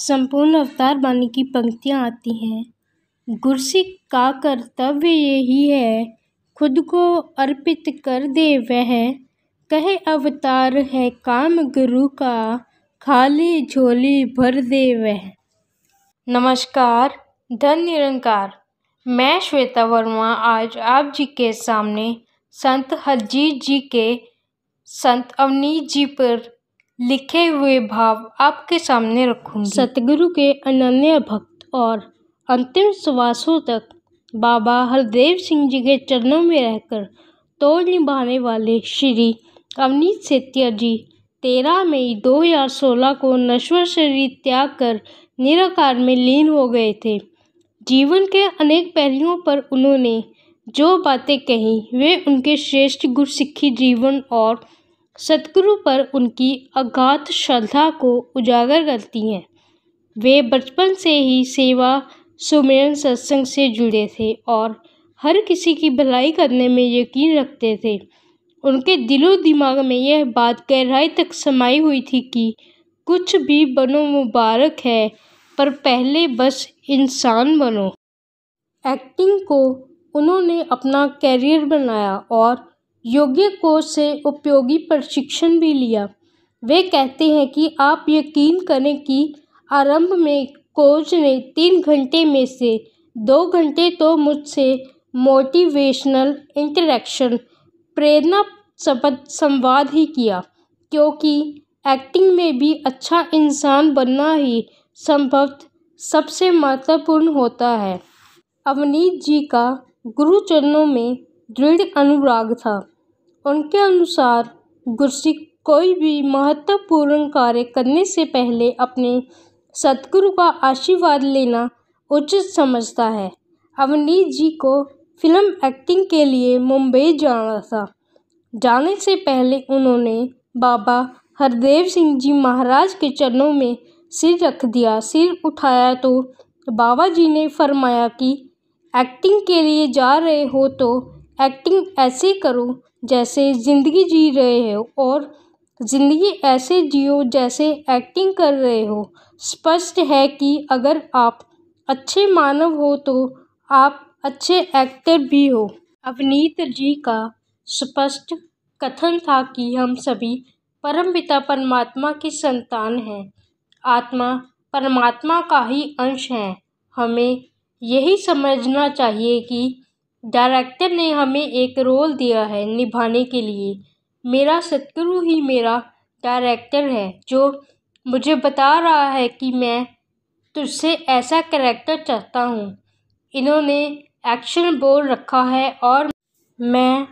संपूर्ण अवतार वाणी की पंक्तियाँ आती हैं। गुरसिख का कर्तव्य यही है, खुद को अर्पित कर दे वह, कहे अवतार है काम गुरु का, खाली झोली भर दे वह। नमस्कार, धन निरंकार। मैं श्वेता वर्मा आज आप जी के सामने संत हरजीत जी के संत अवनीत जी पर लिखे हुए भाव आपके सामने रखूंगी। सतगुरु के अनन्य भक्त और अंतिम श्वासों तक बाबा हरदेव सिंह जी के चरणों में रहकर तोड़ निभाने वाले श्री अवनीत सेठिया जी 13 मई 2016 को नश्वर शरीर त्याग कर निराकार में लीन हो गए थे। जीवन के अनेक पहलुओं पर उन्होंने जो बातें कही वे उनके श्रेष्ठ गुरसिखी जीवन और सतगुरु पर उनकी अगाध श्रद्धा को उजागर करती हैं। वे बचपन से ही सेवा सुमिरन सत्संग से जुड़े थे और हर किसी की भलाई करने में यकीन रखते थे। उनके दिलो दिमाग में यह बात गहराई तक समाई हुई थी कि कुछ भी बनो मुबारक है, पर पहले बस इंसान बनो। एक्टिंग को उन्होंने अपना कैरियर बनाया और योग्य कोच से उपयोगी प्रशिक्षण भी लिया। वे कहते हैं कि आप यकीन करें कि आरंभ में कोच ने 3 घंटे में से 2 घंटे तो मुझसे मोटिवेशनल इंटरेक्शन प्रेरणा शब्द संवाद ही किया, क्योंकि एक्टिंग में भी अच्छा इंसान बनना ही संभवतः सबसे महत्वपूर्ण होता है। अवनीत जी का गुरु चरणों में दृढ़ अनुराग था। उनके अनुसार गुरसिख कोई भी महत्वपूर्ण कार्य करने से पहले अपने सतगुरु का आशीर्वाद लेना उचित समझता है। अवनीत जी को फिल्म एक्टिंग के लिए मुंबई जाना था। जाने से पहले उन्होंने बाबा हरदेव सिंह जी महाराज के चरणों में सिर रख दिया। सिर उठाया तो बाबा जी ने फरमाया कि एक्टिंग के लिए जा रहे हो तो एक्टिंग ऐसे करो जैसे ज़िंदगी जी रहे हो और ज़िंदगी ऐसे जियो जैसे एक्टिंग कर रहे हो। स्पष्ट है कि अगर आप अच्छे मानव हो तो आप अच्छे एक्टर भी हो। अवनीत जी का स्पष्ट कथन था कि हम सभी परमपिता परमात्मा की संतान हैं। आत्मा परमात्मा का ही अंश है। हमें यही समझना चाहिए कि डायरेक्टर ने हमें एक रोल दिया है निभाने के लिए। मेरा सतगुरु ही मेरा डायरेक्टर है, जो मुझे बता रहा है कि मैं तुझसे ऐसा कैरेक्टर चाहता हूँ। इन्होंने एक्शन बोल रखा है और मैं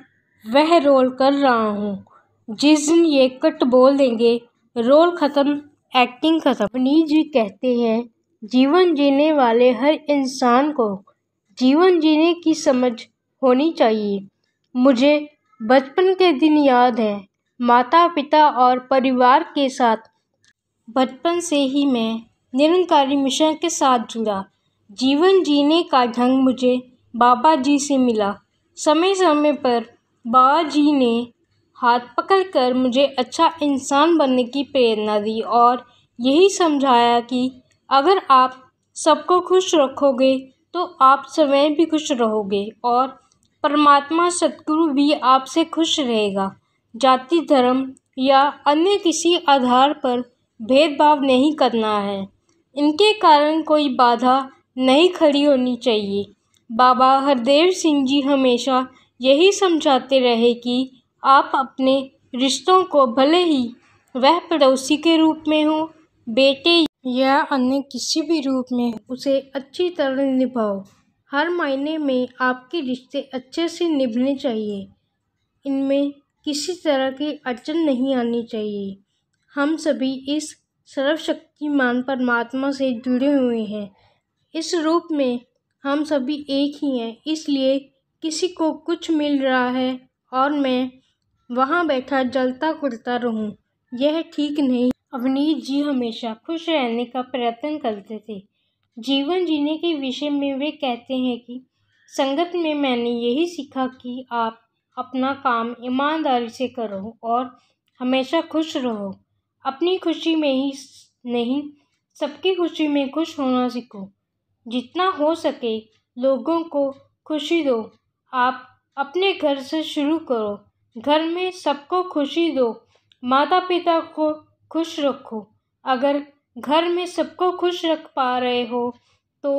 वह रोल कर रहा हूँ। जिस दिन ये कट बोल देंगे, रोल ख़त्म, एक्टिंग ख़त्म। अवनीत जी कहते हैं, जीवन जीने वाले हर इंसान को जीवन जीने की समझ होनी चाहिए। मुझे बचपन के दिन याद हैं। माता पिता और परिवार के साथ बचपन से ही मैं निरंकारी मिशन के साथ जुड़ा। जीवन जीने का ढंग मुझे बाबा जी से मिला। समय समय पर बाबा जी ने हाथ पकड़कर मुझे अच्छा इंसान बनने की प्रेरणा दी और यही समझाया कि अगर आप सबको खुश रखोगे तो आप स्वयं भी खुश रहोगे और परमात्मा सतगुरु भी आपसे खुश रहेगा। जाति धर्म या अन्य किसी आधार पर भेदभाव नहीं करना है। इनके कारण कोई बाधा नहीं खड़ी होनी चाहिए। बाबा हरदेव सिंह जी हमेशा यही समझाते रहे कि आप अपने रिश्तों को भले ही वह पड़ोसी के रूप में हो, बेटे या अन्य किसी भी रूप में, उसे अच्छी तरह निभाओ। हर मायने में आपके रिश्ते अच्छे से निभने चाहिए। इनमें किसी तरह की अड़चन नहीं आनी चाहिए। हम सभी इस सर्वशक्तिमान परमात्मा से जुड़े हुए हैं। इस रूप में हम सभी एक ही हैं। इसलिए किसी को कुछ मिल रहा है और मैं वहाँ बैठा जलता कुलता रहूं, यह ठीक नहीं। अवनीत जी हमेशा खुश रहने का प्रयत्न करते थे। जीवन जीने के विषय में वे कहते हैं कि संगत में मैंने यही सीखा कि आप अपना काम ईमानदारी से करो और हमेशा खुश रहो। अपनी खुशी में ही नहीं, सबकी खुशी में खुश होना सीखो। जितना हो सके लोगों को खुशी दो। आप अपने घर से शुरू करो। घर में सबको खुशी दो। माता पिता को खुश रखो। अगर घर में सबको खुश रख पा रहे हो तो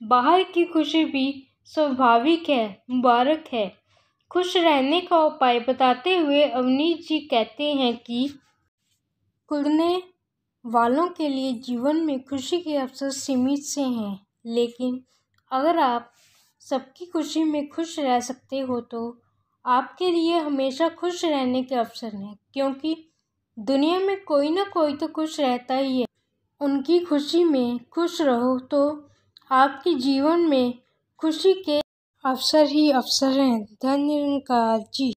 बाहर की खुशी भी स्वाभाविक है, मुबारक है। खुश रहने का उपाय बताते हुए अवनीश जी कहते हैं कि खुलने वालों के लिए जीवन में खुशी के अवसर सीमित से हैं, लेकिन अगर आप सबकी खुशी में खुश रह सकते हो तो आपके लिए हमेशा खुश रहने के अवसर हैं, क्योंकि दुनिया में कोई ना कोई तो खुश रहता ही है। उनकी खुशी में खुश रहो तो आपके जीवन में खुशी के अवसर ही अवसर हैं। धन्यवाद जी।